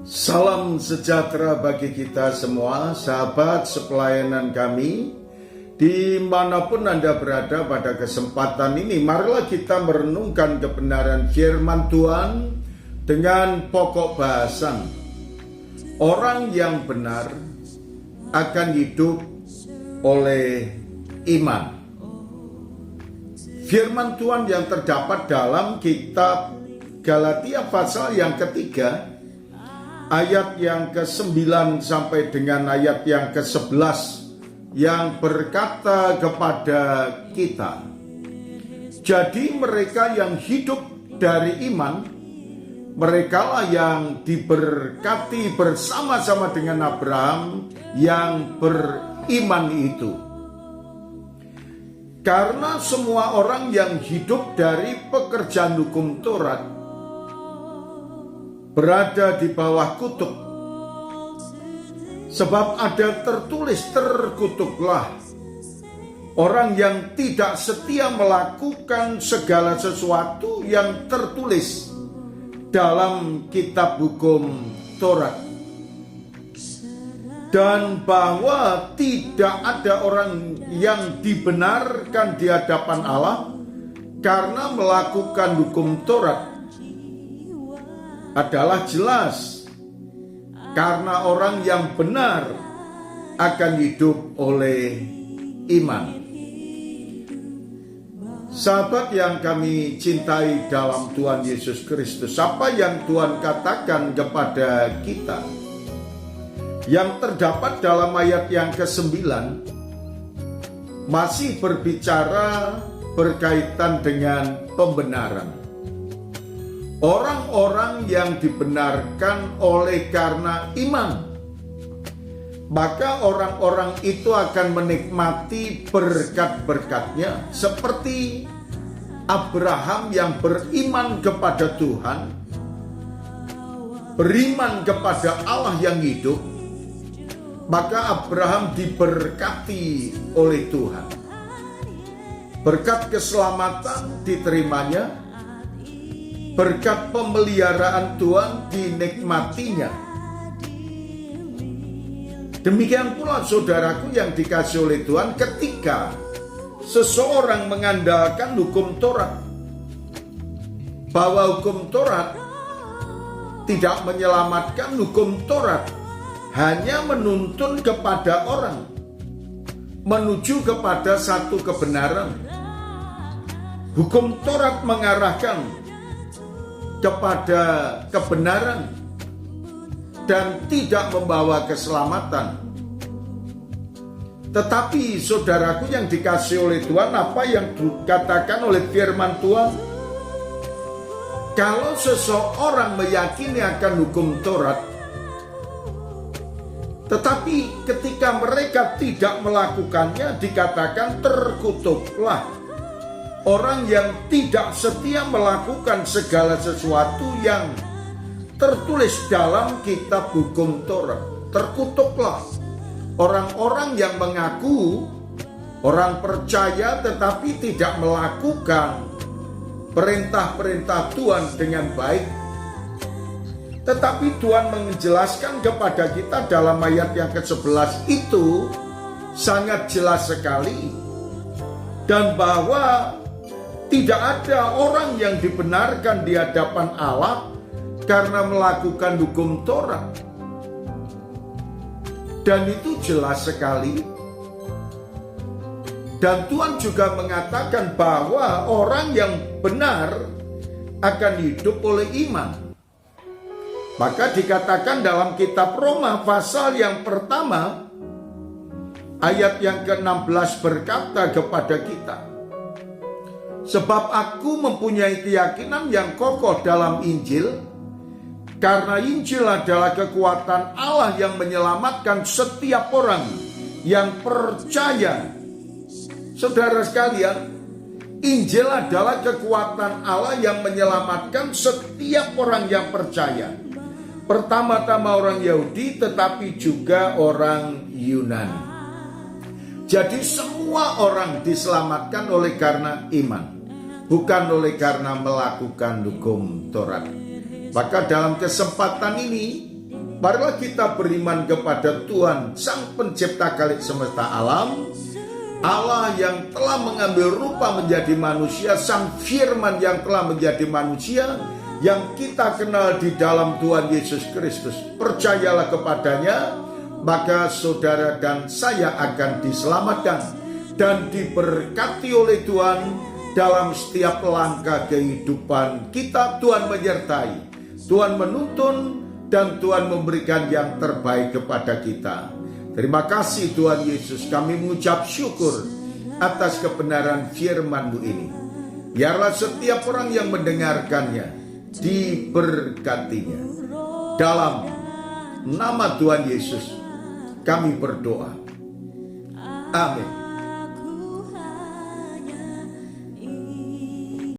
Salam sejahtera bagi kita semua, sahabat sepelayanan kami, dimanapun Anda berada pada kesempatan ini. Marilah kita merenungkan kebenaran firman Tuhan dengan pokok bahasan. Orang yang benar akan hidup oleh iman. Firman Tuhan yang terdapat dalam kitab Galatia pasal yang ketiga, ayat yang ke-9 sampai dengan ayat yang ke-11 yang berkata kepada kita, jadi mereka yang hidup dari iman, merekalah yang diberkati bersama-sama dengan Abraham yang beriman itu. Karena semua orang yang hidup dari pekerjaan hukum Taurat berada di bawah kutuk. Sebab ada tertulis, terkutuklah orang yang tidak setia melakukan segala sesuatu yang tertulis dalam kitab hukum Taurat. Dan bahwa tidak ada orang yang dibenarkan di hadapan Allah karena melakukan hukum Taurat adalah jelas, karena orang yang benar akan hidup oleh iman. Sahabat yang kami cintai dalam Tuhan Yesus Kristus, apa yang Tuhan katakan kepada kita yang terdapat dalam ayat yang ke-9 masih berbicara berkaitan dengan pembenaran. Orang-orang yang dibenarkan oleh karena iman, maka orang-orang itu akan menikmati berkat-berkatnya seperti Abraham yang beriman kepada Tuhan, beriman kepada Allah yang hidup. Maka Abraham diberkati oleh Tuhan. Berkat keselamatan diterimanya, berkat pemeliharaan Tuhan dinikmatinya. Demikian pula saudaraku yang dikasihi oleh Tuhan, ketika seseorang mengandalkan hukum Taurat, bahwa hukum Taurat tidak menyelamatkan, hukum Taurat hanya menuntun kepada orang menuju kepada satu kebenaran. Hukum Taurat mengarahkan kepada kebenaran dan tidak membawa keselamatan. Tetapi saudaraku yang dikasihi oleh Tuhan, apa yang dikatakan oleh firman Tuhan? Kalau seseorang meyakini akan hukum Taurat, tetapi ketika mereka tidak melakukannya, dikatakan terkutuklah orang yang tidak setia melakukan segala sesuatu yang tertulis dalam kitab hukum Taurat. Terkutuklah orang-orang yang mengaku orang percaya tetapi tidak melakukan perintah-perintah Tuhan dengan baik. Tetapi Tuhan menjelaskan kepada kita dalam ayat yang ke-11 itu sangat jelas sekali. Dan bahwa tidak ada orang yang dibenarkan di hadapan Allah karena melakukan hukum Taurat. Dan itu jelas sekali. Dan Tuhan juga mengatakan bahwa orang yang benar akan hidup oleh iman. Maka dikatakan dalam kitab Roma pasal yang pertama ayat yang ke-16 berkata kepada kita, sebab aku mempunyai keyakinan yang kokoh dalam Injil, karena Injil adalah kekuatan Allah yang menyelamatkan setiap orang yang percaya. Saudara sekalian, Injil adalah kekuatan Allah yang menyelamatkan setiap orang yang percaya. Pertama-tama orang Yahudi, tetapi juga orang Yunani. Jadi semua orang diselamatkan oleh karena iman, bukan oleh karena melakukan hukum Taurat. Maka dalam kesempatan ini Marilah kita beriman kepada Tuhan, Sang Pencipta Kalik Semesta Alam, Allah yang telah mengambil rupa menjadi manusia, Sang Firman yang telah menjadi manusia, yang kita kenal di dalam Tuhan Yesus Kristus. Percayalah kepadanya, maka saudara dan saya akan diselamatkan dan diberkati oleh Tuhan dalam setiap langkah kehidupan kita. Tuhan menyertai, Tuhan menuntun, dan Tuhan memberikan yang terbaik kepada kita. Terima kasih Tuhan Yesus, kami mengucap syukur atas kebenaran firman-Mu ini. Biarlah setiap orang yang mendengarkannya diberkatinya. Dalam nama Tuhan Yesus kami berdoa. Amin.